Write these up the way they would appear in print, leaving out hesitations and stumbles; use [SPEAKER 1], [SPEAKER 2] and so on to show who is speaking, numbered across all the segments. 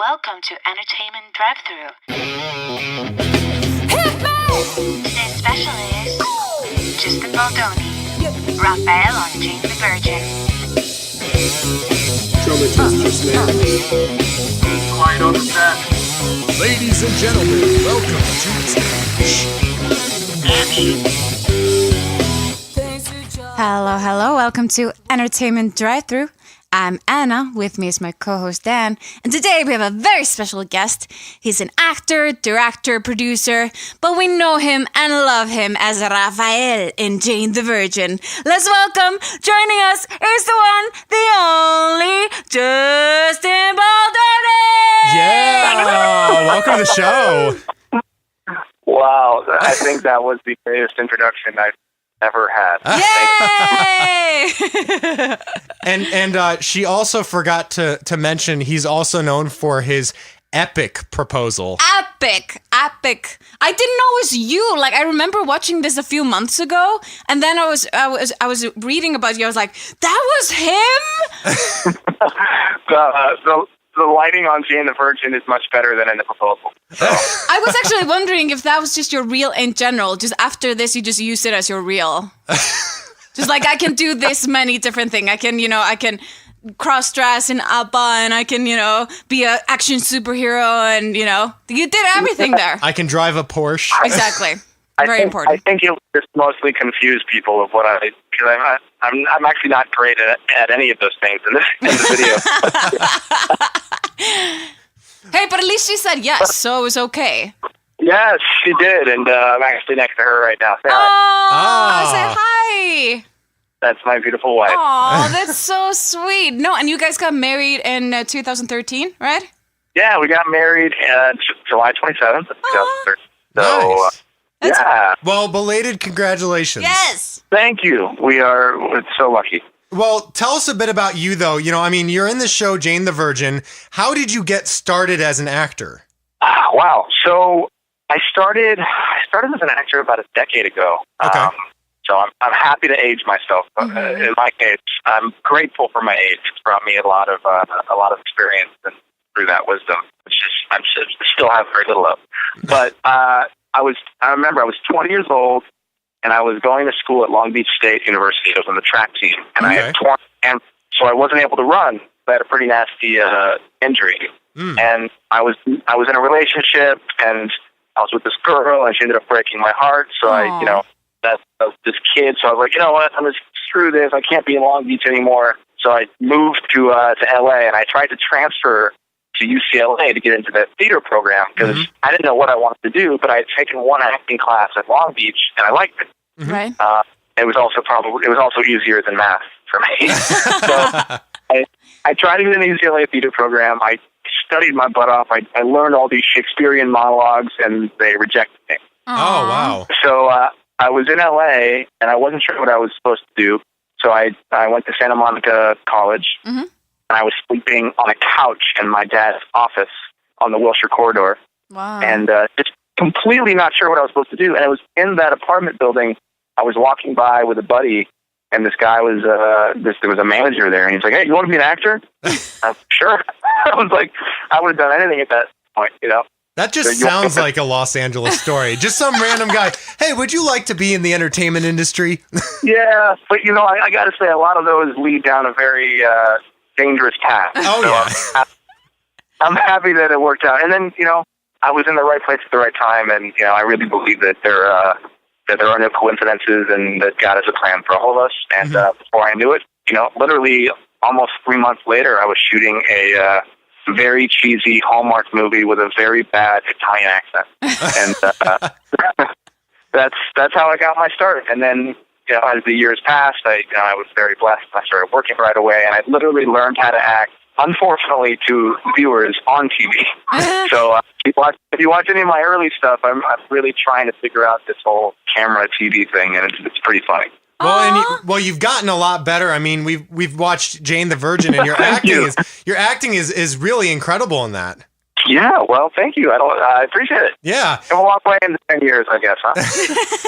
[SPEAKER 1] Welcome to Entertainment Drive-Thru. Today's special is Justin Baldoni, Raphael on Jane the Virgin.
[SPEAKER 2] Quiet on the set.
[SPEAKER 3] Ladies and gentlemen, welcome to the stage.
[SPEAKER 4] Hello, welcome to Entertainment Drive-Thru. I'm Anna, with me is my co-host Dan, and today we have a very special guest. He's an actor, director, producer, but we know him and love him as Raphael in Jane the Virgin. Let's welcome, joining us is the one, the only, Justin Baldoni!
[SPEAKER 5] Yeah, welcome to the show.
[SPEAKER 2] Wow, I think that was the greatest introduction I've ever had.
[SPEAKER 4] Yay!
[SPEAKER 5] And she also forgot to mention he's also known for his epic proposal.
[SPEAKER 4] Epic. I didn't know it was you. Like, I remember watching this a few months ago, and then I was reading about you. I was like, that was him?
[SPEAKER 2] The lighting on Jane the Virgin is much better than in the proposal. So.
[SPEAKER 4] I was actually wondering if that was just your reel in general. Just after this, you just use it as your reel. Just like, I can do this many different things. I can cross-dress in ABBA, and I can, be an action superhero, and, you did everything there.
[SPEAKER 5] I can drive a Porsche.
[SPEAKER 4] Exactly. Very important.
[SPEAKER 2] I think you'll just mostly confuse people of what because I'm actually not great at any of those things in this video.
[SPEAKER 4] Hey, but at least she said yes, so it was okay.
[SPEAKER 2] Yes, she did, and I'm actually next to her right now. Say hi.
[SPEAKER 4] Oh, say hi.
[SPEAKER 2] That's my beautiful wife.
[SPEAKER 4] Oh, that's so sweet. No, and you guys got married in 2013, right?
[SPEAKER 2] Yeah, we got married July 27th, 2013. So,
[SPEAKER 5] Nice.
[SPEAKER 2] yeah.
[SPEAKER 5] Well, belated congratulations.
[SPEAKER 4] Yes.
[SPEAKER 2] Thank you. We're so lucky.
[SPEAKER 5] Well, tell us a bit about you, though. You're in the show Jane the Virgin. How did you get started as an actor?
[SPEAKER 2] Wow. So I started as an actor about a decade ago.
[SPEAKER 5] Okay.
[SPEAKER 2] So I'm happy to age myself. In my case, I'm grateful for my age. It's brought me a lot of experience, and through that wisdom, which I still have very little of. But I remember I was 20 years old, and I was going to school at Long Beach State University. I was on the track team, and I had torn, and so I wasn't able to run. I had a pretty nasty injury, and I was in a relationship, and I was with this girl, and she ended up breaking my heart. So that this kid. So I was like, you know what? I'm just screw this. I can't be in Long Beach anymore. So I moved to LA, and I tried to transfer to UCLA to get into the theater program because I didn't know what I wanted to do, but I had taken one acting class at Long Beach, and I liked it.
[SPEAKER 4] Right.
[SPEAKER 2] It was also easier than math for me. So I tried to get in the UCLA theater program. I studied my butt off. I learned all these Shakespearean monologues, and they rejected me.
[SPEAKER 5] Oh, wow.
[SPEAKER 2] So I was in LA, and I wasn't sure what I was supposed to do. So I went to Santa Monica College, and I was sleeping on a couch in my dad's office on the Wilshire corridor.
[SPEAKER 4] Wow.
[SPEAKER 2] And just completely not sure what I was supposed to do. And it was in that apartment building. I was walking by with a buddy, and this guy was there was a manager there, and he's like, "Hey, you want to be an actor?" Sure. I was like, I would have done anything at that point,
[SPEAKER 5] That just sounds like a Los Angeles story. Just some random guy. Hey, would you like to be in the entertainment industry?
[SPEAKER 2] Yeah, but I got to say, a lot of those lead down a very dangerous path.
[SPEAKER 5] Oh,
[SPEAKER 2] so
[SPEAKER 5] yeah.
[SPEAKER 2] I'm happy that it worked out. And then, I was in the right place at the right time, and I really believe that there are no coincidences, and that God has a plan for all of us. And before I knew it, literally almost 3 months later, I was shooting a very cheesy Hallmark movie with a very bad Italian accent, and that's how I got my start. And then, as the years passed, I was very blessed. I started working right away, and I literally learned how to act, unfortunately, to viewers on TV. So if you watch any of my early stuff, I'm really trying to figure out this whole camera TV thing, and it's pretty funny.
[SPEAKER 5] Well, you've gotten a lot better. I mean, we've watched Jane the Virgin, and your acting is really incredible in that.
[SPEAKER 2] Yeah, well, thank you. I appreciate it.
[SPEAKER 5] Yeah.
[SPEAKER 2] Come a long way in 10 years, I guess, huh?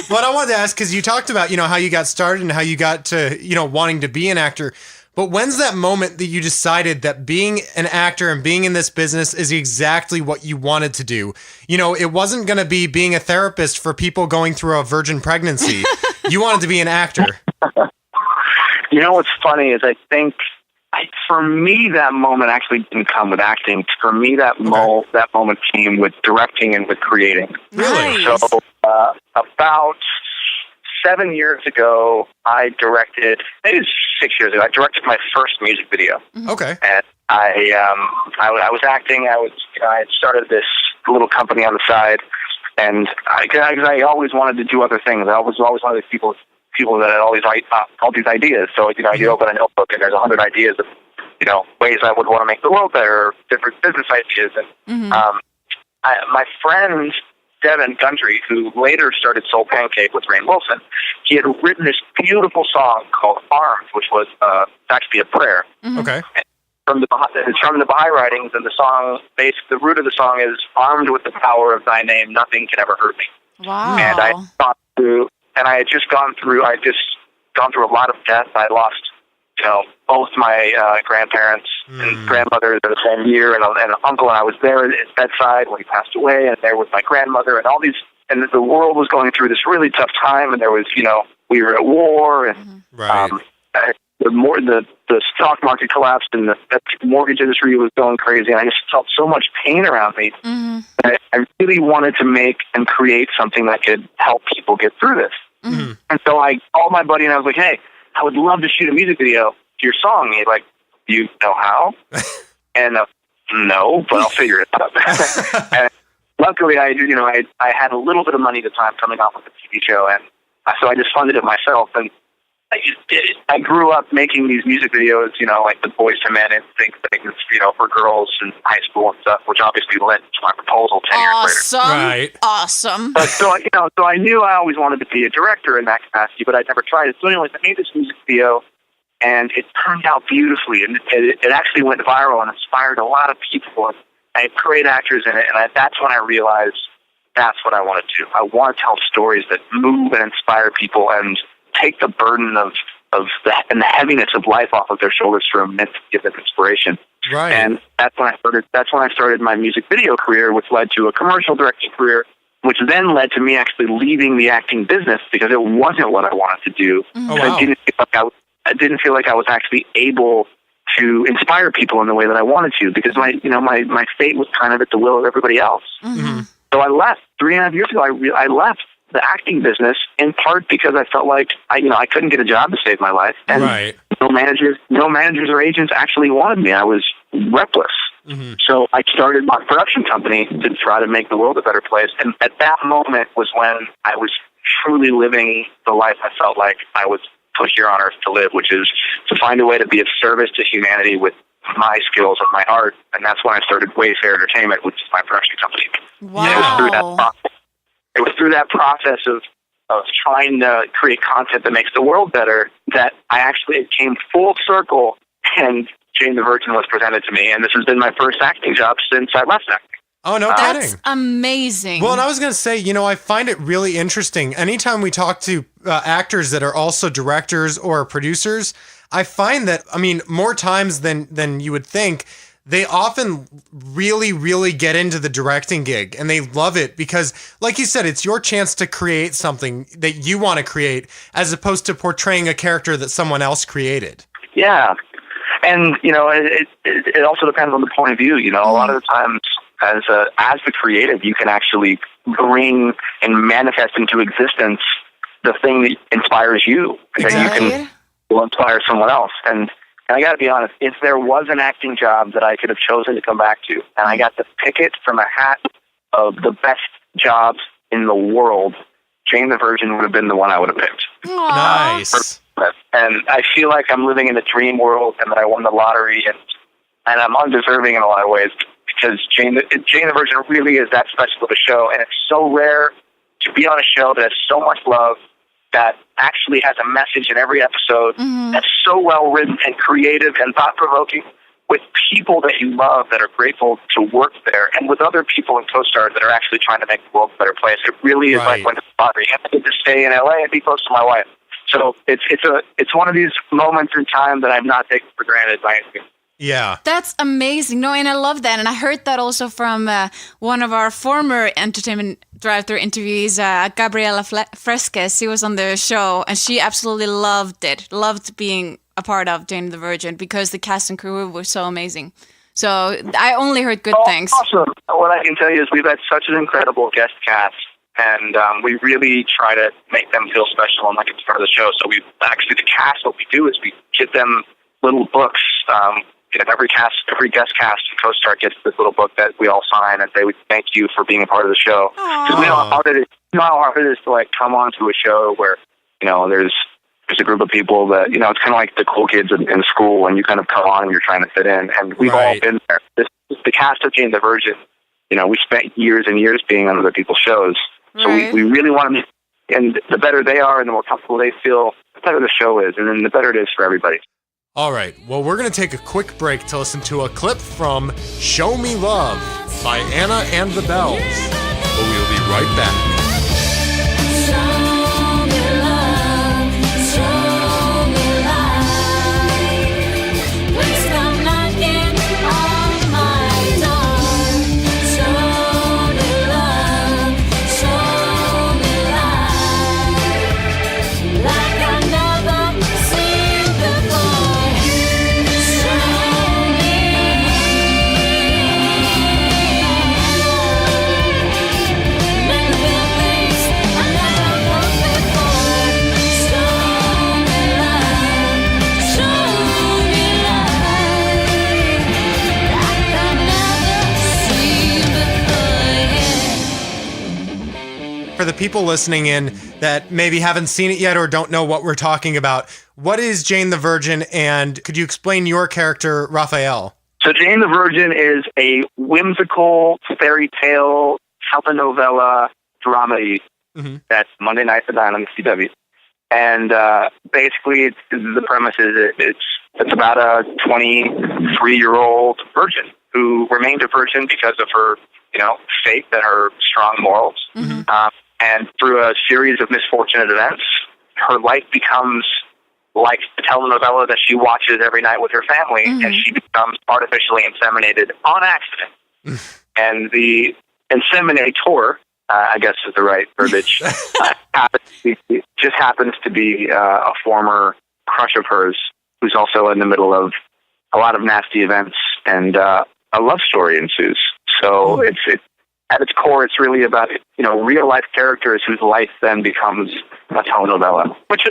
[SPEAKER 5] What I wanted to ask, because you talked about, how you got started and how you got to, wanting to be an actor. But when's that moment that you decided that being an actor and being in this business is exactly what you wanted to do? You know, it wasn't going to be being a therapist for people going through a virgin pregnancy. You wanted to be an actor.
[SPEAKER 2] You know what's funny is I think for me that moment actually didn't come with acting. For me that moment came with directing and with creating.
[SPEAKER 5] Really?
[SPEAKER 4] Nice.
[SPEAKER 2] So about 7 years ago, I directed. Maybe it was 6 years ago. I directed my first music video.
[SPEAKER 5] Okay.
[SPEAKER 2] And I was acting. I had started this little company on the side, and I always wanted to do other things. I always wanted people that had all these ideas. So you open a notebook and there's 100 ideas of ways I would want to make the world better, different business ideas. And my friend Devin Gundry, who later started Soul Pancake with Rainn Wilson, he had written this beautiful song called "Armed," which was actually a prayer.
[SPEAKER 5] Okay.
[SPEAKER 2] It's from the Baha'i writings, and the song, the root of the song is "Armed with the power of thy name, nothing can ever hurt me."
[SPEAKER 4] Wow.
[SPEAKER 2] And I had just gone through a lot of death. I lost, both my grandparents and grandmother the same year, and an uncle, and I was there at his bedside when he passed away, and there was my grandmother, and all these, and the world was going through this really tough time, and there was, we were at war, and
[SPEAKER 5] Right.
[SPEAKER 2] the stock market collapsed, and the mortgage industry was going crazy, and I just felt so much pain around me. I really wanted to make and create something that could help people get through this. And so I called my buddy, and I was like, "Hey, I would love to shoot a music video to your song." And he's like, "You know how?" And no, but I'll figure it out. And luckily, I had a little bit of money at the time coming off of the TV show, and so I just funded it myself. And I just did it. I grew up making these music videos, like the Boys to Men and things, for girls in high school and stuff, which obviously led to my proposal 10 years later.
[SPEAKER 5] Right.
[SPEAKER 4] Awesome.
[SPEAKER 2] But so I knew I always wanted to be a director in that capacity, but I'd never tried it. So anyways, I made this music video, and it turned out beautifully, and it actually went viral and inspired a lot of people. And I had great actors in it, and that's when I realized that's what I want to do. I want to tell stories that move and inspire people and take the burden of the heaviness of life off of their shoulders for a minute to give them inspiration.
[SPEAKER 5] Right.
[SPEAKER 2] And that's when I started my music video career, which led to a commercial directing career, which then led to me actually leaving the acting business because it wasn't what I wanted to do.
[SPEAKER 5] Oh, wow.
[SPEAKER 2] I didn't feel like I was actually able to inspire people in the way that I wanted to, because my fate was kind of at the will of everybody else. So I left 3.5 years ago. I left the acting business in part because I felt like I couldn't get a job to save my life, and
[SPEAKER 5] Right.
[SPEAKER 2] no managers or agents actually wanted me. I was repless. So I started my production company to try to make the world a better place. And at that moment was when I was truly living the life I felt like I was put here on earth to live, which is to find a way to be of service to humanity with my skills and my art. And that's when I started Wayfair Entertainment, which is my production company.
[SPEAKER 4] Wow.
[SPEAKER 2] And it was through that process of trying to create content that makes the world better that it came full circle, and Jane the Virgin was presented to me, and this has been my first acting job since I left acting.
[SPEAKER 5] Oh, no
[SPEAKER 4] That's
[SPEAKER 5] kidding.
[SPEAKER 4] amazing.
[SPEAKER 5] Well, and I was going to say, I find it really interesting. Anytime we talk to actors that are also directors or producers, I find that, more times than you would think, they often really, really get into the directing gig, and they love it because, like you said, it's your chance to create something that you want to create as opposed to portraying a character that someone else created.
[SPEAKER 2] Yeah. And, it also depends on the point of view. A lot of the times as the creative, you can actually bring and manifest into existence the thing that inspires you.
[SPEAKER 5] Exactly.
[SPEAKER 2] That will inspire someone else. And I got to be honest, if there was an acting job that I could have chosen to come back to, and I got to pick it from a hat of the best jobs in the world, Jane the Virgin would have been the one I would have picked.
[SPEAKER 5] Nice.
[SPEAKER 2] And I feel like I'm living in a dream world, and that I won the lottery, and I'm undeserving in a lot of ways, because Jane the Virgin really is that special of a show, and it's so rare to be on a show that has so much love, that actually has a message in every episode, that's so well written and creative and thought-provoking, with people that you love that are grateful to work there, and with other people and co-stars that are actually trying to make the world a better place. It really is like winning the lottery. And I get to stay in LA and be close to my wife. So it's one of these moments in time that I'm not taking for granted by any means.
[SPEAKER 5] Yeah.
[SPEAKER 4] That's amazing. No, and I love that. And I heard that also from one of our former Entertainment Drive-Thru interviewees, Gabriela Fresques. She was on the show, and she absolutely loved it. Loved being a part of Jane the Virgin because the cast and crew were so amazing. So I only heard good things.
[SPEAKER 2] Awesome. What I can tell you is we've had such an incredible guest cast, and we really try to make them feel special and like it's part of the show. So we actually, the cast, what we do is we give them little books. Every guest cast and co-star gets this little book that we all sign and say we thank you for being a part of the show. Because we know how hard it is to like come onto a show where there's a group of people that it's kind of like the cool kids in school when you kind of come on and you're trying to fit in, and we've all been there. The cast of Jane the Virgin, we spent years and years being on other people's shows, so we really want to. And the better they are, and the more comfortable they feel, the better the show is, and then the better it is for everybody.
[SPEAKER 5] All right, well, we're going to take a quick break to listen to a clip from Show Me Love by Anna and the Bells. But we'll be right back. For the people listening in that maybe haven't seen it yet or don't know what we're talking about, what is Jane the Virgin, and could you explain your character, Raphael?
[SPEAKER 2] So Jane the Virgin is a whimsical fairy tale telenovela dramedy that's Monday nights at 9 on the CW. And basically, the premise is it's about a 23-year-old virgin who remained a virgin because of her faith and her strong morals. And through a series of misfortunate events, her life becomes like the telenovela that she watches every night with her family, and she becomes artificially inseminated on accident. And the inseminator, I guess is the right verbiage, happens to be a former crush of hers who's also in the middle of a lot of nasty events, and a love story ensues. So it's at its core, it's really about real life characters whose life then becomes a telenovela, which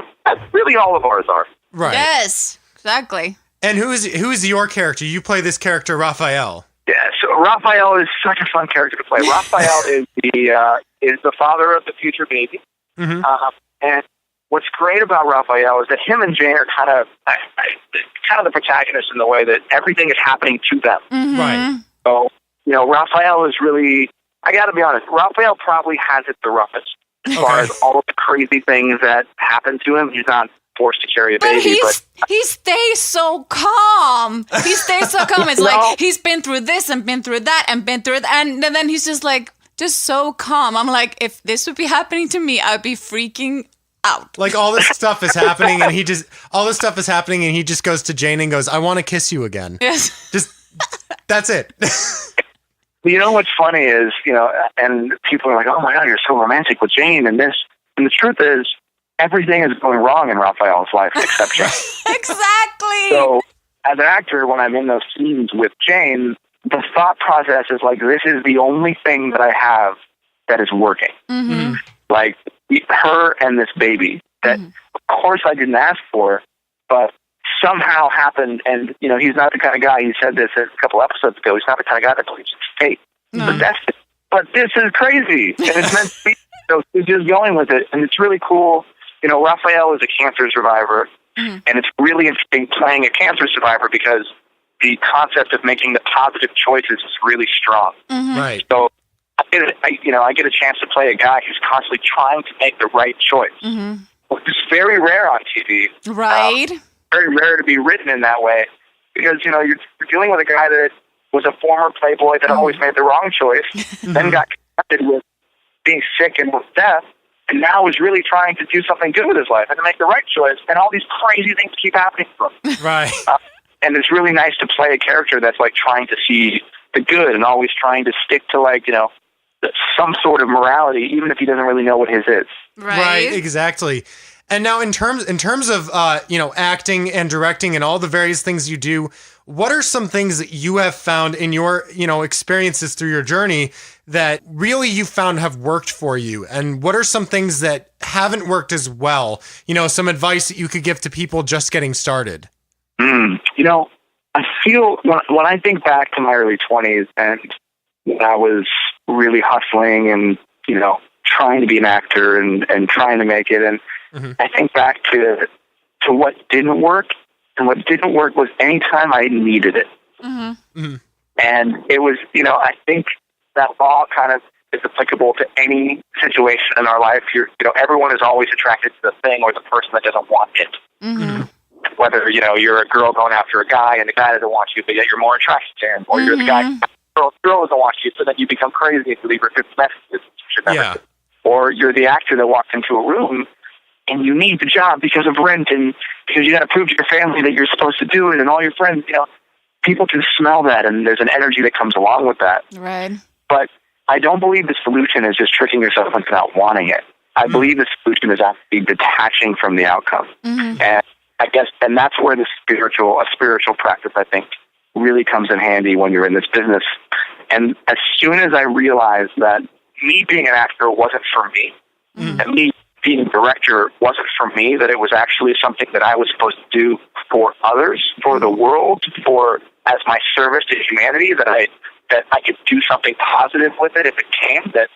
[SPEAKER 2] really all of ours are.
[SPEAKER 5] Right.
[SPEAKER 4] Yes, exactly.
[SPEAKER 5] And who is your character? You play this character, Raphael.
[SPEAKER 2] Yeah. So Raphael is such a fun character to play. Raphael is the father of the future baby, and what's great about Raphael is that him and Jane are kind of the protagonists in the way that everything is happening to them.
[SPEAKER 5] Right.
[SPEAKER 2] So Raphael is really. I got to be honest, Raphael probably has it the roughest as far as all of the crazy things that happen to him. He's not forced to carry a baby, but
[SPEAKER 4] he stays so calm. He stays so calm. It's like he's been through this and been through that and been through it, and then he's just so calm. I'm like, if this would be happening to me, I'd be freaking out.
[SPEAKER 5] Like all this stuff is happening, and he just goes to Jane and goes, "I want to kiss you again."
[SPEAKER 4] Yes.
[SPEAKER 5] Just that's it.
[SPEAKER 2] What's funny is, and people are like, oh my God, you're so romantic with Jane and this. And the truth is, everything is going wrong in Raphael's life except Jane.
[SPEAKER 4] Exactly.
[SPEAKER 2] So, as an actor, when I'm in those scenes with Jane, the thought process is like, this is the only thing that I have that is working. Like, her and this baby that, of course, I didn't ask for, but somehow happened, and he's not the kind of guy. He said this a couple episodes ago. He's not the kind of guy that believes in fate. But this is crazy, and it's meant to be. So he's just going with it, and it's really cool. Raphael is a cancer survivor, and it's really interesting playing a cancer survivor because the concept of making the positive choices is really strong.
[SPEAKER 5] Right.
[SPEAKER 2] So I get a chance to play a guy who's constantly trying to make the right choice, which is very rare on TV.
[SPEAKER 4] Right.
[SPEAKER 2] Very rare to be written in that way because, you're dealing with a guy that was a former playboy that always made the wrong choice, then got connected with being sick and with death, and now is really trying to do something good with his life and to make the right choice, and all these crazy things keep happening to him.
[SPEAKER 5] Right.
[SPEAKER 2] And it's really nice to play a character that's like trying to see the good and always trying to stick to like, some sort of morality, even if he doesn't really know what his is.
[SPEAKER 4] Right.
[SPEAKER 5] Exactly. And now in terms of acting and directing and all the various things you do, what are some things that you have found in your, experiences through your journey that really you found have worked for you? And what are some things that haven't worked as well? Some advice that you could give to people just getting started?
[SPEAKER 2] I feel when I think back to my early 20s and when I was really hustling and, trying to be an actor and trying to make it. And I think back to what didn't work. And what didn't work was anytime I needed it. And it was, I think that law kind of is applicable to any situation in our life. Everyone is always attracted to the thing or the person that doesn't want it. Whether, you're a girl going after a guy and the guy doesn't want you, but yet you're more attracted to him. Or you're the guy, girl doesn't want you, so then you become crazy if you leave her 50 messages.
[SPEAKER 5] Yeah.
[SPEAKER 2] Or you're the actor that walks into a room and you need the job because of rent and because you got to prove to your family that you're supposed to do it and all your friends, people can smell that and there's an energy that comes along with that.
[SPEAKER 4] Right.
[SPEAKER 2] But I don't believe the solution is just tricking yourself into not wanting it. I believe the solution is actually detaching from the outcome. And I guess, and that's where a spiritual practice, I think, really comes in handy when you're in this business. And as soon as I realized that me being an actor wasn't for me, and me being a director wasn't for me, that it was actually something that I was supposed to do for others, for the world, as my service to humanity, that I could do something positive with it if it came, that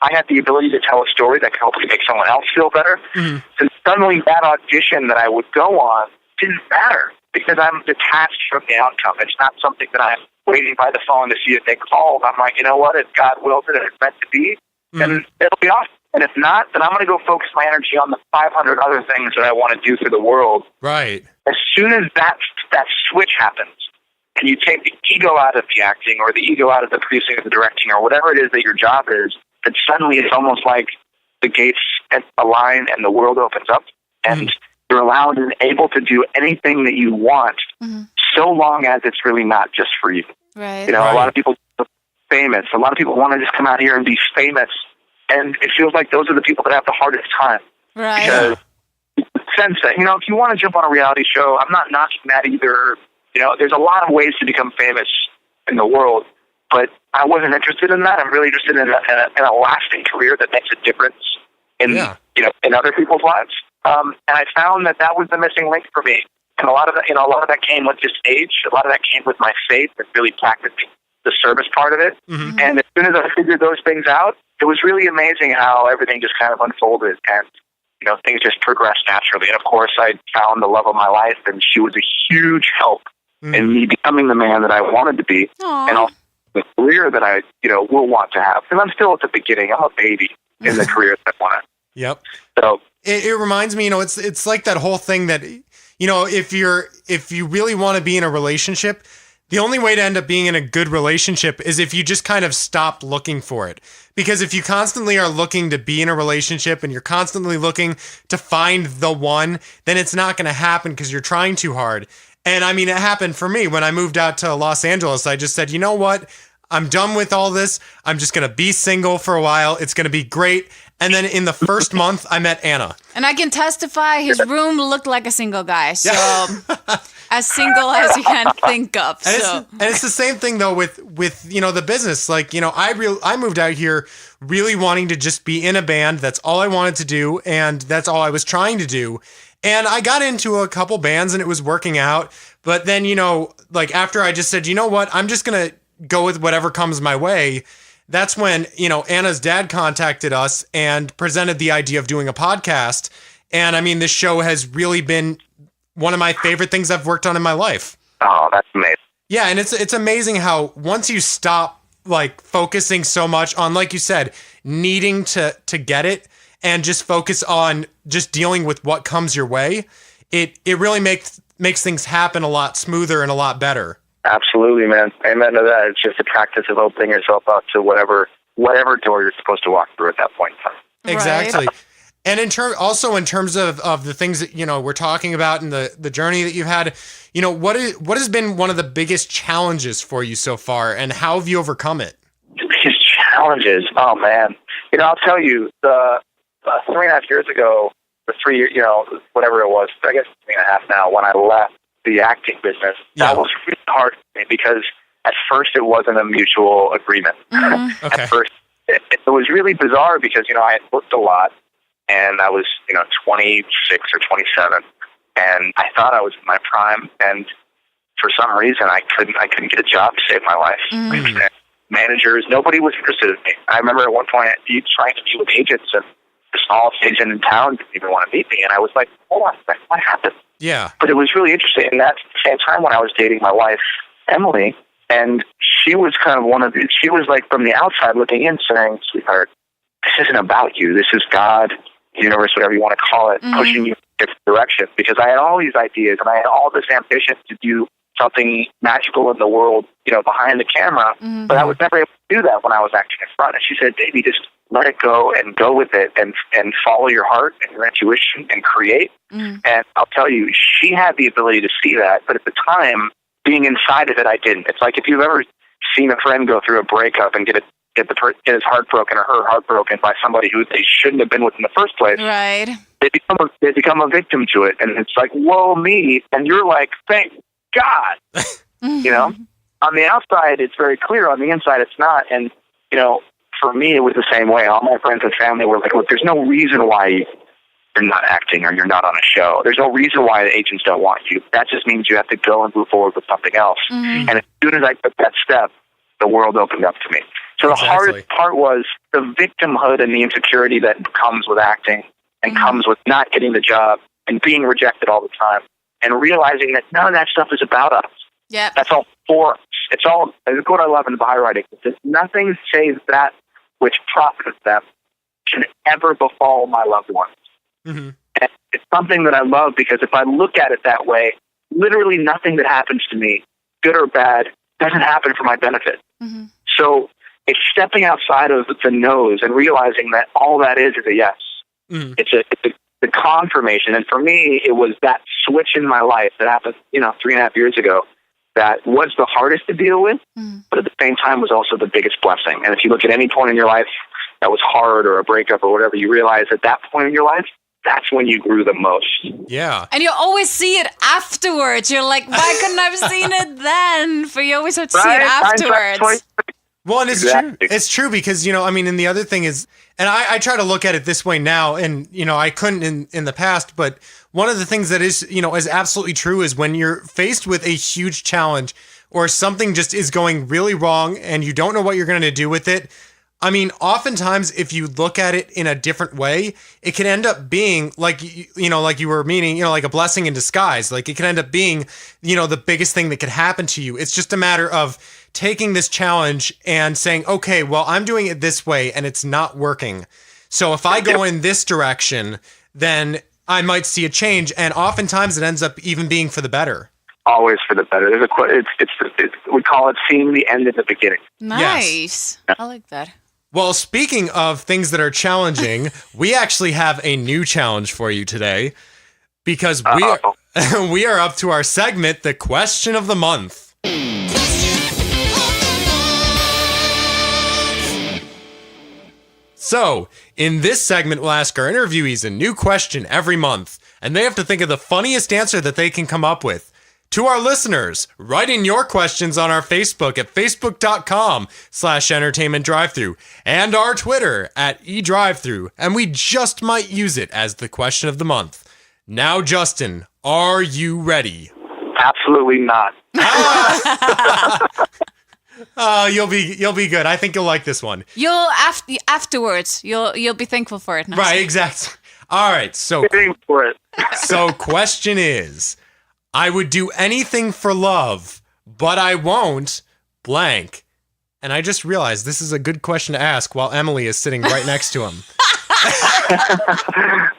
[SPEAKER 2] I had the ability to tell a story that could hopefully make someone else feel better. And suddenly that audition that I would go on didn't matter because I'm detached from the outcome. It's not something that I'm waiting by the phone to see if they called. I'm like, you know what? If God wills it and it's meant to be, then it'll be awesome. And if not, then I'm going to go focus my energy on the 500 other things that I want to do for the world.
[SPEAKER 5] Right.
[SPEAKER 2] As soon as that switch happens, and you take the ego out of the acting or the ego out of the producing or the directing or whatever it is that your job is, then suddenly it's almost like the gates align and the world opens up and you're allowed and able to do anything that you want so long as it's really not just for you.
[SPEAKER 4] Right.
[SPEAKER 2] A lot of people are famous. A lot of people want to just come out here and be famous. And it feels like those are the people that have the hardest time.
[SPEAKER 4] Right.
[SPEAKER 2] Because sense that, if you want to jump on a reality show, I'm not knocking that either. There's a lot of ways to become famous in the world, but I wasn't interested in that. I'm really interested in a lasting career that makes a difference in other people's lives. And I found that was the missing link for me. And a lot of that came with just age. A lot of that came with my faith and really practicing the service part of it. And as soon as I figured those things out, it was really amazing how everything just kind of unfolded and, things just progressed naturally. And of course, I found the love of my life and she was a huge help in me becoming the man that I wanted to be.
[SPEAKER 4] Aww.
[SPEAKER 2] And also the career that I, will want to have. Because I'm still at the beginning. I'm a baby in the career that I want.
[SPEAKER 5] Yep.
[SPEAKER 2] So
[SPEAKER 5] it reminds me, it's like that whole thing that, if you really want to be in a relationship, the only way to end up being in a good relationship is if you just kind of stop looking for it. Because if you constantly are looking to be in a relationship and you're constantly looking to find the one, then it's not going to happen because you're trying too hard. And I mean, it happened for me when I moved out to Los Angeles. I just said, you know what? I'm done with all this. I'm just going to be single for a while. It's going to be great. And then in the first month, I met Anna.
[SPEAKER 4] And I can testify his room looked like a single guy. So as single as you can think of.
[SPEAKER 5] And it's the same thing though with the business. Like, I moved out here really wanting to just be in a band. That's all I wanted to do. And that's all I was trying to do. And I got into a couple bands and it was working out. But then, after I just said, you know what, I'm just going to go with whatever comes my way. That's when, Anna's dad contacted us and presented the idea of doing a podcast. And I mean, this show has really been one of my favorite things I've worked on in my life.
[SPEAKER 2] Oh, that's amazing.
[SPEAKER 5] Yeah. And it's amazing how once you stop focusing so much on, like you said, needing to get it and just focus on just dealing with what comes your way, it really makes things happen a lot smoother and a lot better.
[SPEAKER 2] Absolutely, man. Amen to that. It's just a practice of opening yourself up to whatever door you're supposed to walk through at that point in time.
[SPEAKER 5] Exactly. And in terms of the things that, we're talking about and the journey that you've had, what has been one of the biggest challenges for you so far, and how have you overcome it?
[SPEAKER 2] The biggest challenges? Oh, man. I'll tell you, the 3.5 years ago, or 3 years, whatever it was, I guess 3.5 now, when I left the acting business, that was really hard for me because at first it wasn't a mutual agreement.
[SPEAKER 4] Mm-hmm.
[SPEAKER 5] Okay.
[SPEAKER 2] At first, it was really bizarre because, I had worked a lot. And I was, 26 or 27, and I thought I was in my prime. And for some reason, I couldn't get a job to save my life.
[SPEAKER 4] Mm.
[SPEAKER 2] Managers, nobody was interested in me. I remember at one point trying to meet with agents, and the smallest agent in town didn't even want to meet me. And I was like, hold on a second, what happened?
[SPEAKER 5] Yeah.
[SPEAKER 2] But it was really interesting. And that's the same time when I was dating my wife, Emily, and she was kind of she was like from the outside looking in, saying, sweetheart, this isn't about you. This is God, universe, whatever you want to call it, pushing you in a different direction. Because I had all these ideas and I had all this ambition to do something magical in the world, behind the camera, but I was never able to do that when I was acting in front. And she said, baby, just let it go and go with it and follow your heart and your intuition and create. And I'll tell you, she had the ability to see that, but at the time, being inside of it, I didn't. It's like if you've ever seen a friend go through a breakup and get his heart broken or her heart broken by somebody who they shouldn't have been with in the first place.
[SPEAKER 4] Right.
[SPEAKER 2] They become a victim to it, and it's like, whoa, me, and you're like, thank God. On the outside, it's very clear. On the inside, it's not. And for me, it was the same way. All my friends and family were like, look, there's no reason why you're not acting or you're not on a show. There's no reason why the agents don't want you. That just means you have to go and move forward with something else. And as soon as I took that step, the world opened up to me. So the hardest part was the victimhood and the insecurity that comes with acting and comes with not getting the job and being rejected all the time and realizing that none of that stuff is about us.
[SPEAKER 4] Yeah.
[SPEAKER 2] That's all for us. It's all, it's what I love in bywriting. Nothing says that which profits them can ever befall my loved ones. And it's something that I love because if I look at it that way, literally nothing that happens to me, good or bad, doesn't happen for my benefit. So it's stepping outside of the nose and realizing that all that is a yes. It's the confirmation. And for me, it was that switch in my life that happened, 3.5 years ago, that was the hardest to deal with, but at the same time was also the biggest blessing. And if you look at any point in your life that was hard or a breakup or whatever, you realize at that point in your life, that's when you grew the most. Yeah.
[SPEAKER 4] And you always see it afterwards. You're like, why couldn't I have seen it then? But you always have to see it afterwards.
[SPEAKER 5] Well, and it's true because, and the other thing is, and I try to look at it this way now, and, I couldn't in the past, but one of the things that is, is absolutely true is when you're faced with a huge challenge or something just is going really wrong and you don't know what you're going to do with it. Oftentimes, if you look at it in a different way, it can end up being like you were meaning, like a blessing in disguise. Like it can end up being, the biggest thing that could happen to you. It's just a matter of taking this challenge and saying, okay, well, I'm doing it this way and it's not working. So if I go in this direction, then I might see a change. And oftentimes it ends up even being for the better.
[SPEAKER 2] Always for the better. There's we call it seeing the end at the beginning.
[SPEAKER 4] Nice. Yes. I like that.
[SPEAKER 5] Well, speaking of things that are challenging, we actually have a new challenge for you today because we are up to our segment, the Question of the Month. So, in this segment, we'll ask our interviewees a new question every month, and they have to think of the funniest answer that they can come up with. To our listeners, write in your questions on our Facebook at facebook.com/entertainment drive-thru and our Twitter at eDrive-Thru, and we just might use it as the question of the month. Now, Justin, are you ready?
[SPEAKER 2] Absolutely not.
[SPEAKER 5] You'll be good. I think you'll like this one.
[SPEAKER 4] Afterwards, you'll be thankful for it.
[SPEAKER 5] Right, exactly. All right, so
[SPEAKER 2] for it.
[SPEAKER 5] So question is, I would do anything for love, but I won't blank. And I just realized this is a good question to ask while Emily is sitting right next to him.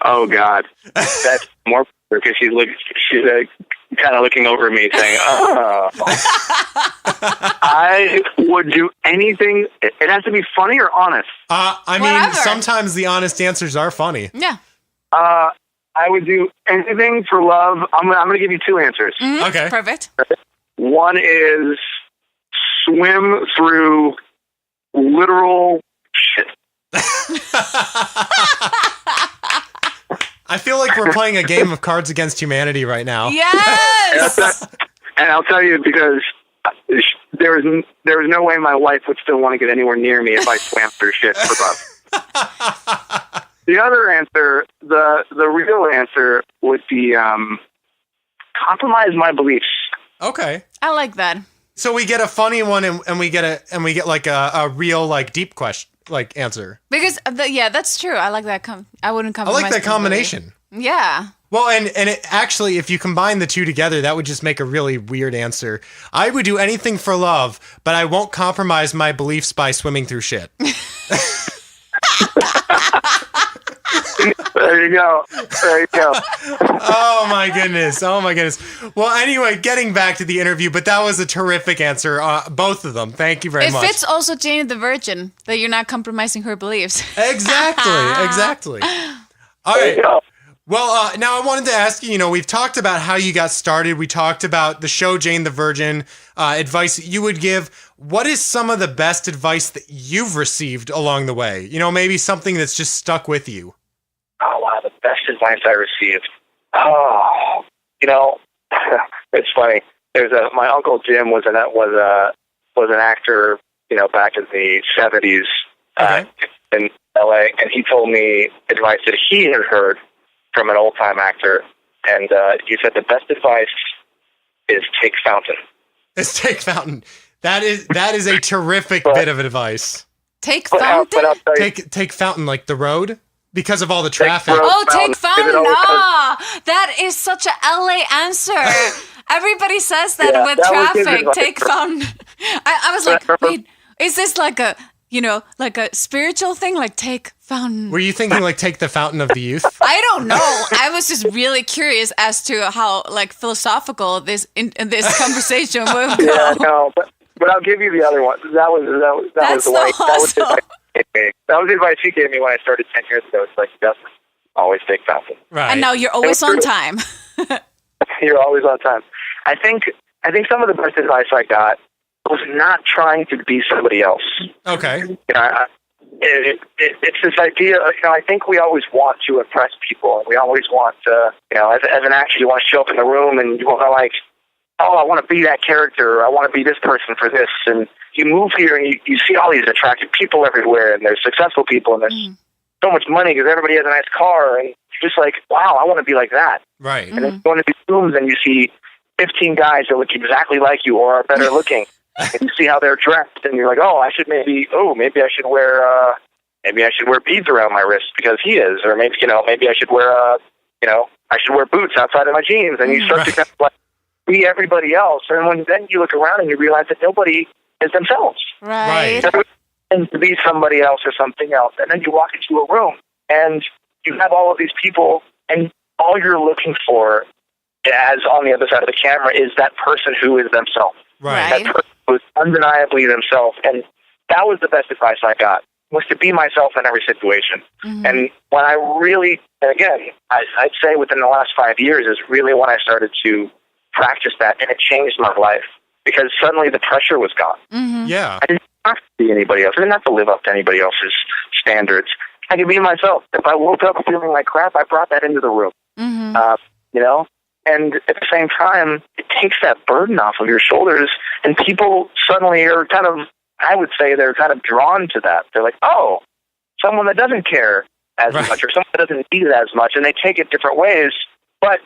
[SPEAKER 2] Oh God, that's more because she's kind of looking over me saying, oh. I would do anything. It has to be funny or honest.
[SPEAKER 5] I mean,
[SPEAKER 4] Whatever.
[SPEAKER 5] sometimes the honest answers are funny.
[SPEAKER 4] Yeah.
[SPEAKER 2] I would do anything for love. I'm going to give you two answers.
[SPEAKER 4] Mhm.
[SPEAKER 5] Okay.
[SPEAKER 4] Perfect.
[SPEAKER 2] One is swim through literal shit.
[SPEAKER 5] I feel like we're playing a game of Cards Against Humanity right now.
[SPEAKER 4] Yes.
[SPEAKER 2] And I'll tell you, because there is no way my wife would still want to get anywhere near me if I swam through shit for love. The other answer, the real answer, would be compromise my beliefs.
[SPEAKER 5] Okay.
[SPEAKER 4] I like that.
[SPEAKER 5] So we get a funny one and we get like a real like deep question like answer.
[SPEAKER 4] Because that's true. I like that. I wouldn't
[SPEAKER 5] I
[SPEAKER 4] compromise.
[SPEAKER 5] like that combination.
[SPEAKER 4] Yeah.
[SPEAKER 5] Well, and it actually, if you combine the two together, that would just make a really weird answer. I would do anything for love, but I won't compromise my beliefs by swimming through shit.
[SPEAKER 2] There you go.
[SPEAKER 5] Oh my goodness. Well, anyway, getting back to the interview, but that was a terrific answer, both of them. Thank you very much.
[SPEAKER 4] It fits also Jane the Virgin, that you're not compromising her beliefs.
[SPEAKER 5] Exactly. All
[SPEAKER 2] There
[SPEAKER 5] right.
[SPEAKER 2] you go.
[SPEAKER 5] Well, now I wanted to ask you, we've talked about how you got started. We talked about the show Jane the Virgin, advice that you would give. What is some of the best advice that you've received along the way? Maybe something that's just stuck with you.
[SPEAKER 2] Oh, wow, the best advice I received. Oh, it's funny. My Uncle Jim was an actor, back in the 70s
[SPEAKER 5] Okay.
[SPEAKER 2] in LA, and he told me advice that he had heard from an old-time actor, and he said the best advice is take Fountain.
[SPEAKER 5] It's take Fountain. That is a terrific bit of advice.
[SPEAKER 4] Take
[SPEAKER 2] But
[SPEAKER 4] Fountain?
[SPEAKER 2] I'll tell you,
[SPEAKER 5] Take Fountain, like the road, because of all the traffic.
[SPEAKER 2] road.
[SPEAKER 4] Oh, take
[SPEAKER 2] Fountain. Give it
[SPEAKER 4] Fountain.
[SPEAKER 2] over to-
[SPEAKER 4] That is such a LA answer. Everybody says that
[SPEAKER 2] Yeah,
[SPEAKER 4] with
[SPEAKER 2] that was his
[SPEAKER 4] traffic.
[SPEAKER 2] advice.
[SPEAKER 4] Take Fountain. I was like, wait, is this like a spiritual thing? Like take Fountain.
[SPEAKER 5] Were you thinking like take the Fountain of the Youth?
[SPEAKER 4] I don't know. I was just really curious as to how like philosophical this conversation will go.
[SPEAKER 2] Yeah, no, but I'll give you the other one. That was
[SPEAKER 4] That's
[SPEAKER 2] the way.
[SPEAKER 4] so
[SPEAKER 2] That was the
[SPEAKER 4] awesome.
[SPEAKER 2] advice he gave me. That was the advice he gave me when I started 10 years ago. It's like, just always take Fountain.
[SPEAKER 5] Right.
[SPEAKER 4] And now you're always on time.
[SPEAKER 2] You're always on time. I think some of the best advice I got was not trying to be somebody else.
[SPEAKER 5] Okay.
[SPEAKER 2] It's this idea. I think we always want to impress people, and we always want to. As an actor, you want to show up in the room, and you want to like, oh, I want to be that character. Or I want to be this person for this. And you move here, and you see all these attractive people everywhere, and there's successful people, and there's so much money because everybody has a nice car, and you're just like, wow, I want to be like that.
[SPEAKER 5] Right.
[SPEAKER 2] And then you go into these rooms, and you see 15 guys that look exactly like you or are better looking. And you see how they're dressed, and you're like, maybe I should wear beads around my wrist because he is, or maybe I should wear boots outside of my jeans, and you start to kind of like be everybody else. And then you look around and you realize that nobody is themselves.
[SPEAKER 4] Right.
[SPEAKER 2] Everyone tends to be somebody else or something else. And then you walk into a room and you have all of these people, and all you're looking for, as on the other side of the camera, is that person who is themselves.
[SPEAKER 5] Right.
[SPEAKER 2] That person who is undeniably themselves. And that was the best advice I got, was to be myself in every situation. And when I really, and again, I'd say within the last 5 years is really when I started to practice that, and it changed my life because suddenly the pressure was gone.
[SPEAKER 5] Yeah.
[SPEAKER 2] I didn't have to be anybody else. I didn't have to live up to anybody else's standards. I could be myself. If I woke up feeling like crap, I brought that into the room. And at the same time, it takes that burden off of your shoulders, and people suddenly are kind of, I would say they're kind of drawn to that. They're like, oh, someone that doesn't care as much, or someone that doesn't need it as much, and they take it different ways. But,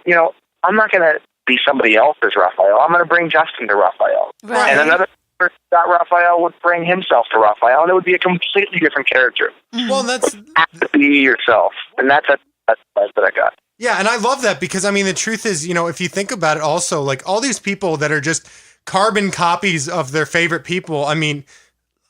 [SPEAKER 2] I'm not going to be somebody else as Raphael. I'm going to bring Justin to Raphael.
[SPEAKER 4] Right.
[SPEAKER 2] And another person that Raphael would bring himself to Raphael, and it would be a completely different character.
[SPEAKER 5] Well, that's
[SPEAKER 2] You have to be yourself. And that's what I got.
[SPEAKER 5] yeah, and I love that because the truth is, if you think about it also, like all these people that are just carbon copies of their favorite people, I mean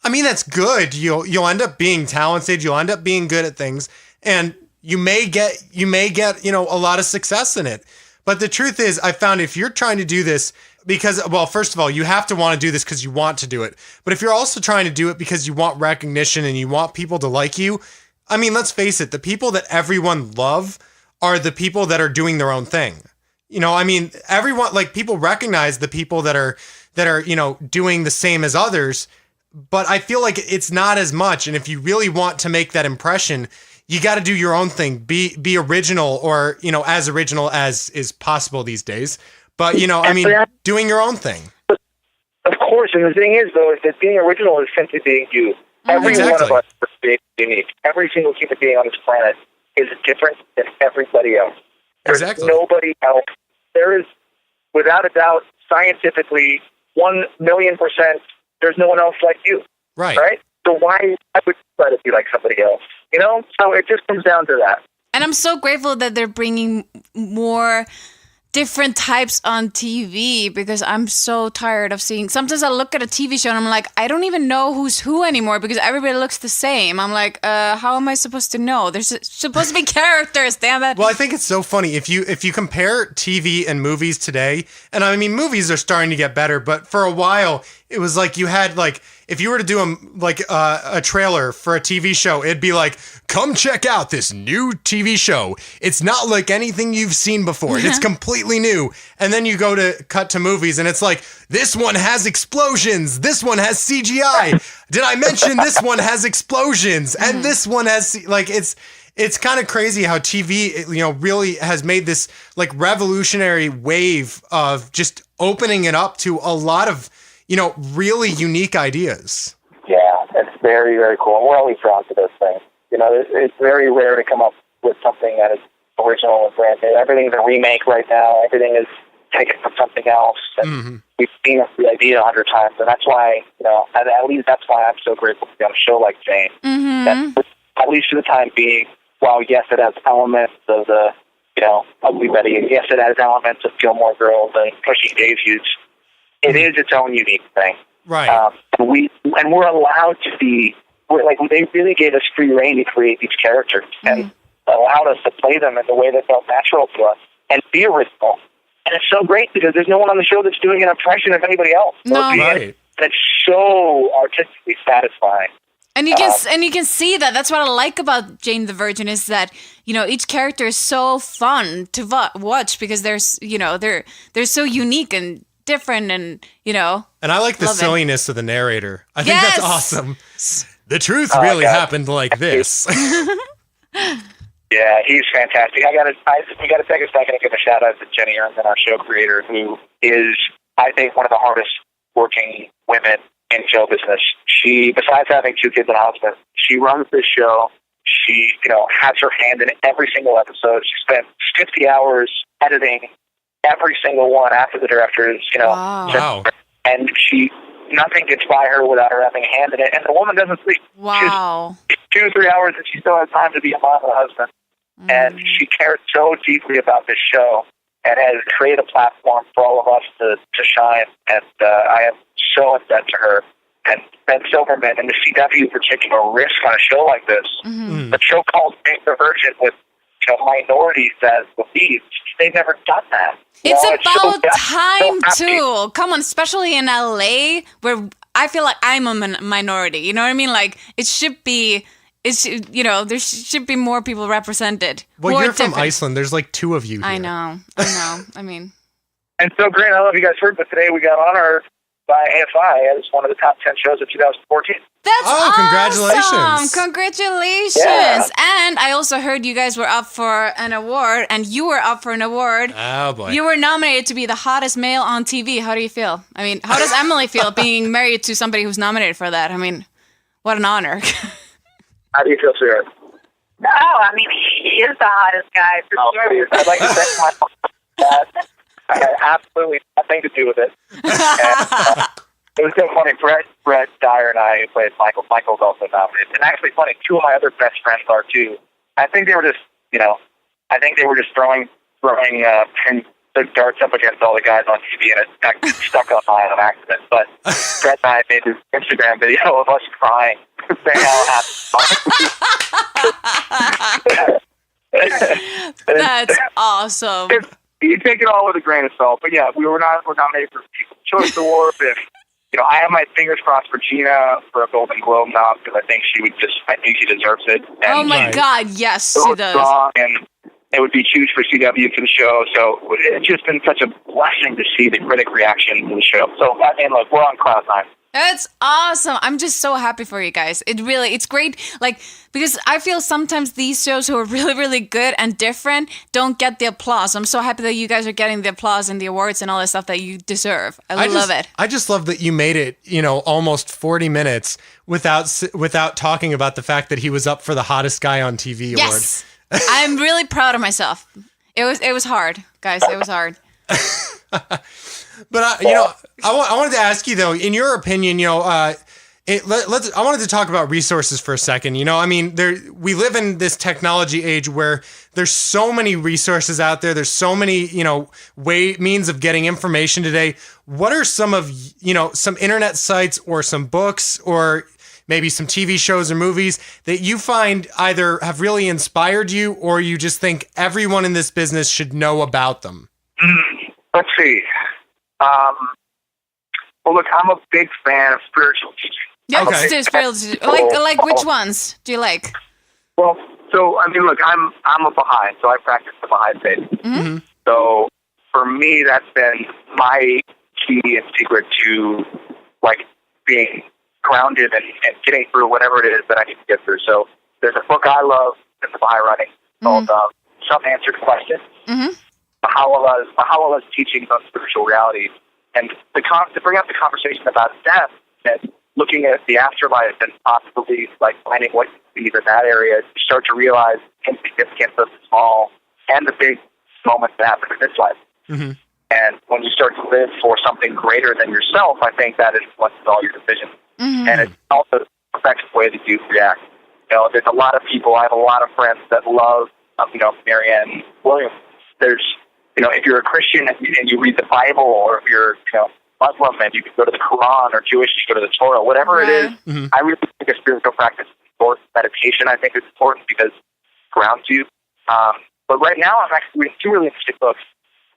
[SPEAKER 5] that's good. You'll end up being talented, you'll end up being good at things, and you may get a lot of success in it. But the truth is, I found if you're trying to do this because, well, first of all, you have to want to do this because you want to do it. But if you're also trying to do it because you want recognition and you want people to like you, I mean, let's face it, the people that everyone love are the people that are doing their own thing. You know, I mean, everyone, like, people recognize the people that are, you know, doing the same as others, but I feel like it's not as much. And if you really want to make that impression, you got to do your own thing, be original, or, you know, as original as is possible these days. But, you know, I mean, doing your own thing.
[SPEAKER 2] Of course, and the thing is, though, is that being original is simply being you. Every one of us is unique. Every single human being on this planet is different than everybody else. There's nobody else. There is, without a doubt, scientifically, 1,000,000%, there's no one else like you. Right? So why would you try to be like somebody else? You know? So it just comes down to that.
[SPEAKER 4] And I'm so grateful that they're bringing more different types on TV, because I'm so tired of seeing. Sometimes I look at a TV show and I'm like, I don't even know who's who anymore because everybody looks the same. I'm like, how am I supposed to know? There's supposed to be characters, damn it.
[SPEAKER 5] Well, I think it's so funny if you compare TV and movies today, and I mean, movies are starting to get better, but for a while it was like you had, like, if you were to do a trailer for a TV show, it'd be like, come check out this new TV show. It's not like anything you've seen before. It's completely new. And then you cut to movies and it's like, this one has explosions. This one has CGI. Did I mention this one has explosions? And this one has, like, it's kind of crazy how TV, you know, really has made this, like, revolutionary wave of just opening it up to a lot of, you know, really unique ideas.
[SPEAKER 2] Yeah, it's very, very cool. We're always drawn to those things. You know, it's very rare to come up with something that is original and brand new. Everything's a remake right now. Everything is taken from something else. And we've seen the idea 100 times. And that's why, you know, at least that's why I'm so grateful to be on a show like Jane. That, at least for the time being, while, yes, it has elements of the, you know, Ugly Betty, and yes, it has elements of Gilmore Girls and Pushing Daisies, it is its own unique thing.
[SPEAKER 5] Right.
[SPEAKER 2] And we're allowed to be, they really gave us free reign to create these characters and allowed us to play them in the way that felt natural to us and be original. And it's so great because there's no one on the show that's doing an impression of anybody else.
[SPEAKER 4] No.
[SPEAKER 5] Right.
[SPEAKER 2] That's so artistically satisfying.
[SPEAKER 4] And you can see that. That's what I like about Jane the Virgin, is that, you know, each character is so fun to watch because there's, you know, they're so unique and different, and, you know. And
[SPEAKER 5] I like the silliness of the narrator. I think that's awesome. The truth really happened like this.
[SPEAKER 2] Yeah, he's fantastic. We got to take a second and give a shout out to Jenny Ernst, our show creator, who is, I think, one of the hardest working women in show business. She, besides having 2 kids and a husband, she runs this show. She, you know, has her hand in every single episode. She spent 50 hours editing every single one after the directors, you know.
[SPEAKER 5] Wow.
[SPEAKER 2] And nothing gets by her without her having a hand in it. And the woman doesn't sleep.
[SPEAKER 4] Wow.
[SPEAKER 2] She's 2 or 3 hours and she still has time to be a mom and a husband. And she cares so deeply about this show and has created a platform for all of us to shine. And I am so indebted to her. And Ben Silverman and the CW in particular risk on a show like this. A show called Jane the Virgin with, you know, minorities as the leads. They've never done that.
[SPEAKER 4] It's about time too. Come on, especially in LA, where I feel like I'm a minority. You know what I mean? Like, it should be. You know, there should be more people represented.
[SPEAKER 5] Well, you're from Iceland. There's like 2 of you here.
[SPEAKER 4] I know. I mean.
[SPEAKER 2] And so, Grant, I don't know if you guys heard, but today we got honored by AFI as one of the top 10 shows of 2014.
[SPEAKER 4] That's awesome.
[SPEAKER 5] Congratulations.
[SPEAKER 4] Congratulations.
[SPEAKER 2] Yeah.
[SPEAKER 4] And I also heard you guys were up for an award, and you were up for an award.
[SPEAKER 5] Oh, boy.
[SPEAKER 4] You were nominated to be the hottest male on TV. How do you feel? I mean, how does Emily feel being married to somebody who's nominated for that? I mean, what an honor.
[SPEAKER 2] How do you feel, Sarah?
[SPEAKER 6] Oh, I mean, he is the hottest guy for sure.
[SPEAKER 2] I'd like to thank my dad. I had absolutely nothing to do with it. And, it was so funny. Brett Dyer and I played Michael. Michael's also nominated. And actually funny, 2 of my other best friends are too. I think they were just, you know, throwing the darts up against all the guys on TV, and it got stuck on mine on accident. But Brett and I made this Instagram video of us crying.
[SPEAKER 4] That's awesome.
[SPEAKER 2] Each take it all with a grain of salt. But yeah, we're nominated for People's Choice Award. If I have my fingers crossed for Gina for a Golden Globe nom because I think she deserves it. And
[SPEAKER 4] Oh my God, yes,
[SPEAKER 2] so
[SPEAKER 4] she does.
[SPEAKER 2] strong, and it would be huge for CW for the show. So it's just been such a blessing to see the critic reaction to the show. So look, we're on cloud nine.
[SPEAKER 4] That's awesome. I'm just so happy for you guys. It's great. Like, because I feel sometimes these shows who are really, really good and different don't get the applause. I'm so happy that you guys are getting the applause and the awards and all that stuff that you deserve. I love it.
[SPEAKER 5] I just love that you made it, almost 40 minutes without talking about the fact that he was up for the hottest guy on TV award.
[SPEAKER 4] Yes. I'm really proud of myself. It was hard, guys. It was hard.
[SPEAKER 5] But I wanted to ask you though, in your opinion, I wanted to talk about resources for a second. We live in this technology age where there's so many resources out there. There's so many, means of getting information today. What are some of, some internet sites or some books or maybe some TV shows or movies that you find either have really inspired you or you just think everyone in this business should know about them?
[SPEAKER 2] Let's see. Well, look, I'm a big fan of spiritual teaching.
[SPEAKER 4] Yeah,
[SPEAKER 5] Okay.
[SPEAKER 4] spiritual. Like which ones do you like?
[SPEAKER 2] Well, so look, I'm a Baha'i, so I practice the Baha'i faith.
[SPEAKER 4] Mm-hmm.
[SPEAKER 2] So for me, that's been my key and secret to being grounded and getting through whatever it is that I need to get through. So there's a book I love in the Baha'i writing called Some Answered Questions.
[SPEAKER 4] Mm-hmm.
[SPEAKER 2] Baha'u'llah's teachings on spiritual reality, and to bring up the conversation about death and looking at the afterlife and possibly finding what you believe in that area, you start to realize the significance of the small and the big moments that happen in this life.
[SPEAKER 5] Mm-hmm.
[SPEAKER 2] And when you start to live for something greater than yourself, I think that influences all your decisions.
[SPEAKER 4] Mm-hmm.
[SPEAKER 2] And it also affects the way that you react. There's a lot of people, I have a lot of friends that love, Marianne Williams. There's, if you're a Christian and you read the Bible, or if you're, Muslim and you can go to the Quran, or Jewish, you go to the Torah, whatever it is,
[SPEAKER 5] Mm-hmm.
[SPEAKER 2] I really think a spiritual practice is important. Meditation, I think, is important because it grounds you. But right now, I'm actually reading two really interesting books.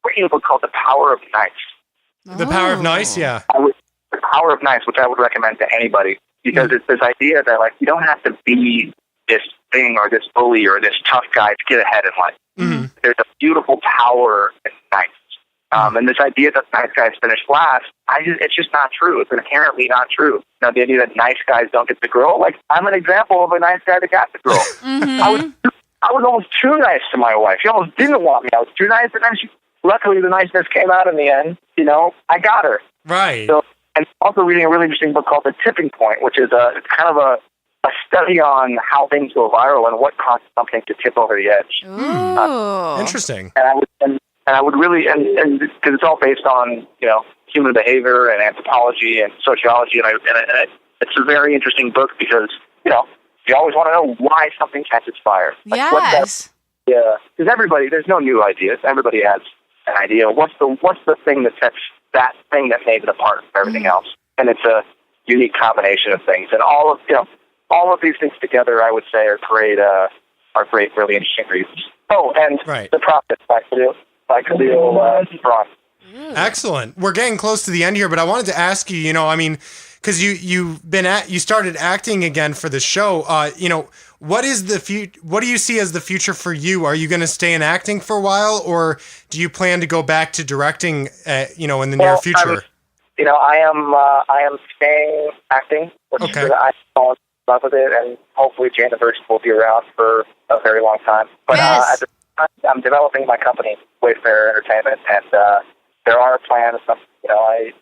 [SPEAKER 2] I'm reading a book called The Power of Nice.
[SPEAKER 5] The Power of Nice, yeah.
[SPEAKER 2] The Power of Nice, which I would recommend to anybody, because it's this idea that you don't have to be this thing or this bully or this tough guy to get ahead in life.
[SPEAKER 5] Mm-hmm.
[SPEAKER 2] There's a beautiful power in nice. And this idea that nice guys finish last, it's just not true. It's inherently not true. The idea that nice guys don't get the girl, I'm an example of a nice guy that got the girl.
[SPEAKER 4] Mm-hmm.
[SPEAKER 2] I was almost too nice to my wife. She almost didn't want me. I was too nice, and then luckily the niceness came out in the end. I got her.
[SPEAKER 5] Right.
[SPEAKER 2] So, and also reading a really interesting book called The Tipping Point, which is it's kind of a study on how things go viral and what causes something to tip over the edge.
[SPEAKER 4] Ooh.
[SPEAKER 5] Interesting.
[SPEAKER 2] And I would really, and because it's all based on human behavior and anthropology and sociology, and it's a very interesting book because you always want to know why something catches fire.
[SPEAKER 4] Yes.
[SPEAKER 2] Yeah, because there's no new ideas. Everybody has an idea. What's the thing that sets that thing that made it apart from everything else? And it's a unique combination of things, and all of these things together, I would say, are great, really interesting reasons. Oh, and
[SPEAKER 5] Right.
[SPEAKER 2] The Prophet by Khalil Gibran.
[SPEAKER 5] Excellent. We're getting close to the end here, but I wanted to ask you, because you started acting again for the show. What do you see as the future for you? Are you going to stay in acting for a while, or do you plan to go back to directing? In the near future.
[SPEAKER 2] I am staying acting.
[SPEAKER 5] Okay.
[SPEAKER 2] I fall in love with it, and hopefully Jane the Virgin will be around for a very long time. But
[SPEAKER 4] Yes.
[SPEAKER 2] at the time, I'm developing my company, Wayfair Entertainment, and there are plans. I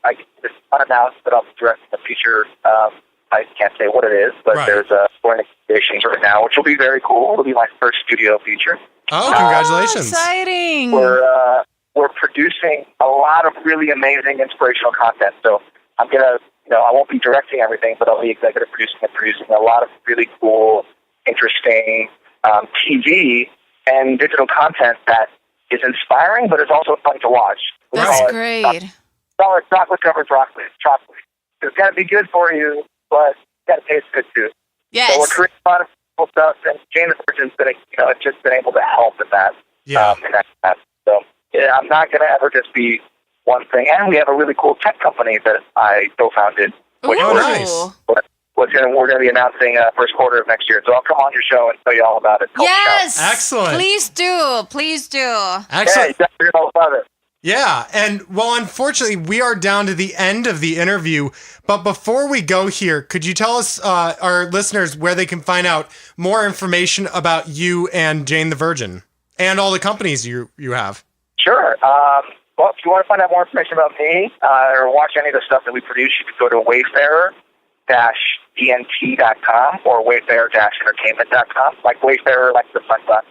[SPEAKER 2] it's unannounced, but I'll be directing the future. I can't say what it is, but
[SPEAKER 5] Right.
[SPEAKER 2] there's four negotiations right now, which will be very cool. It'll be my first studio feature.
[SPEAKER 5] Oh, congratulations.
[SPEAKER 4] Exciting.
[SPEAKER 2] We're producing a lot of really amazing inspirational content. So I'm gonna, I won't be directing everything, but I'll be executive producing a lot of really cool, interesting TV and digital content that is inspiring, but is also fun to watch.
[SPEAKER 4] That's great.
[SPEAKER 2] Chocolate covered broccoli. Chocolate. It's got to be good for you, but it's got to taste good too.
[SPEAKER 4] Yes.
[SPEAKER 2] So we're creating a lot of cool stuff, and Jane the Virgin's been, just been able to help in that.
[SPEAKER 5] Yeah.
[SPEAKER 2] In that. So yeah, not going to ever just be one thing. And we have a really cool tech company that I co-founded, which
[SPEAKER 4] Ooh.
[SPEAKER 5] nice.
[SPEAKER 2] we're going to be announcing first quarter of next year. So I'll come on your show and tell you all about it.
[SPEAKER 4] Yes.
[SPEAKER 5] Excellent.
[SPEAKER 4] Please do. Please do.
[SPEAKER 5] Excellent.
[SPEAKER 2] Yeah, you're going to love it.
[SPEAKER 5] Yeah, and well, unfortunately, we are down to the end of the interview. But before we go here, could you tell us, our listeners, where they can find out more information about you and Jane the Virgin and all the companies you have?
[SPEAKER 2] Sure. Well, if you want to find out more information about me or watch any of the stuff that we produce, you can go to wayfarer-dnt.com or wayfarer-entertainment.com, like Wayfarer, like the fun button.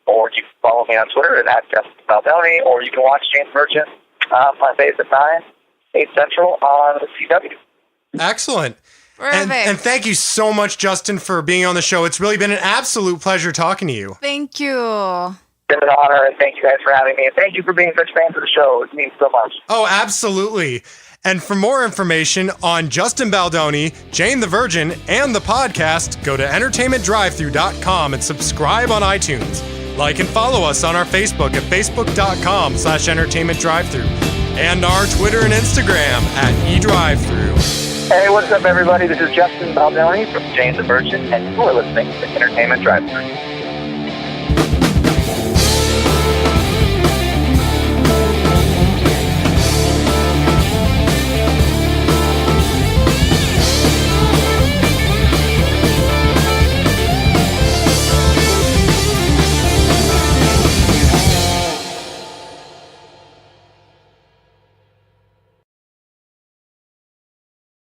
[SPEAKER 2] Or you can follow me on Twitter at Justin Baldoni, or you can watch Jane the Virgin Mondays at 9, 8 Central on the CW.
[SPEAKER 5] Excellent.
[SPEAKER 4] Perfect.
[SPEAKER 5] And thank you so much, Justin, for being on the show. It's really been an absolute pleasure talking to you.
[SPEAKER 4] Thank you.
[SPEAKER 2] It's been an honor, and thank you guys for having me. And thank you for being such fans of the show. It means so much.
[SPEAKER 5] Oh, absolutely. And for more information on Justin Baldoni, Jane the Virgin, and the podcast, go to entertainmentdrivethru.com and subscribe on iTunes. Like and follow us on our Facebook at facebook.com/entertainmentdrivethru and our Twitter and Instagram at eDriveThru.
[SPEAKER 2] Hey, what's up, everybody? This is Justin Baldoni from Jane the Virgin, and you are listening to Entertainment Drive-Thru.